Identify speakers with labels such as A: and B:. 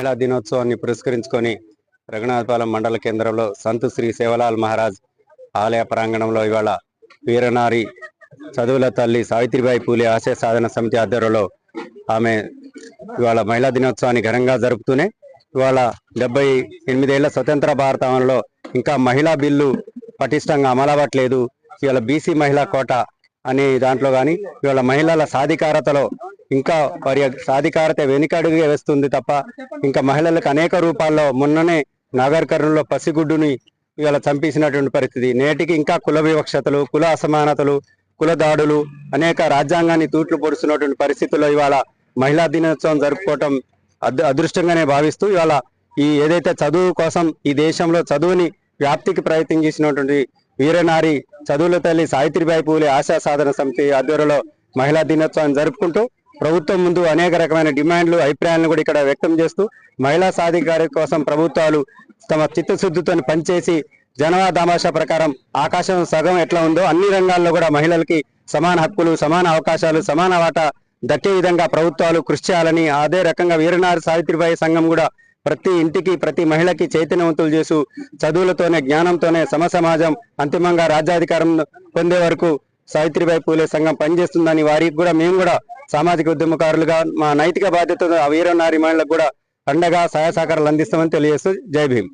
A: మహిళా దినోత్సవాన్ని పురస్కరించుకొని రఘునాథపాలెం మండల కేంద్రంలో సంత్ శ్రీ సేవలాల్ మహారాజ్ ఆలయ ప్రాంగణంలో ఇవాళ వీరనారి చదువుల తల్లి సావిత్రిబాయి పూలే ఆశయ సాధన సమితి ఆధ్వర్యంలో ఆమె ఇవాళ మహిళా దినోత్సవాన్ని ఘనంగా జరుపుతూనే ఇవాళ 78 స్వతంత్ర భారతంలో ఇంకా మహిళా బిల్లు పటిష్టంగా అమలవ్వట్లేదు. ఇవాళ బీసీ మహిళా కోట అనే దాంట్లో కానీ ఇవాళ మహిళల సాధికారతలో ఇంకా వారి సాధికారత వెనుకడుగే వేస్తుంది తప్ప ఇంకా మహిళలకు అనేక రూపాల్లో మొన్ననే నాగర్ కర్నూలులో పసిగుడ్డుని ఇవాళ చంపేసినటువంటి పరిస్థితి. నేటికి ఇంకా కుల వివక్షతలు, కుల అసమానతలు, కుల దాడులు అనేక రాజ్యాంగాన్ని తూట్లు పొడుస్తున్నటువంటి పరిస్థితుల్లో ఇవాళ మహిళా దినోత్సవం జరుపుకోవటం అదృష్టంగానే భావిస్తూ ఇవాళ ఈ ఏదైతే చదువు కోసం ఈ దేశంలో చదువుని వ్యాప్తికి ప్రయత్నం చేసినటువంటి వీరనారి చదువుల తల్లి సావిత్రిబాయి పూలే ఆశా సాధన సమితి ఆధ్వర్యంలో మహిళా దినోత్సవాన్ని జరుపుకుంటూ ప్రభుత్వం ముందు అనేక రకమైన డిమాండ్లు, అభిప్రాయాలను కూడా ఇక్కడ వ్యక్తం చేస్తూ మహిళా సాధికారత కోసం ప్రభుత్వాలు తమ చిత్తశుద్ధితో పనిచేసి జనవా దామాషా ప్రకారం ఆకాశం సగం ఎట్లా ఉందో అన్ని రంగాల్లో కూడా మహిళలకి సమాన హక్కులు, సమాన అవకాశాలు, సమాన వాటా దక్కే విధంగా ప్రభుత్వాలు కృషి చేయాలని, అదే రకంగా వీరనారి సావిత్రిబాయి సంఘం కూడా ప్రతి ఇంటికి ప్రతి మహిళకి చైతన్యవంతులు చేస్తూ చదువులతోనే జ్ఞానంతోనే సమసమాజం అంతిమంగా రాజ్యాధికారం పొందే వరకు సావిత్రిబాయి పూలే సంఘం పనిచేస్తుందని వారికి కూడా మేము కూడా సామాజిక ఉద్యమకారులుగా మా నైతిక బాధ్యత వీరనారి మహిళలకు కూడా అండగా సహాయ సహకారాలు అందిస్తామని తెలియజేస్తూ జై భీమ్.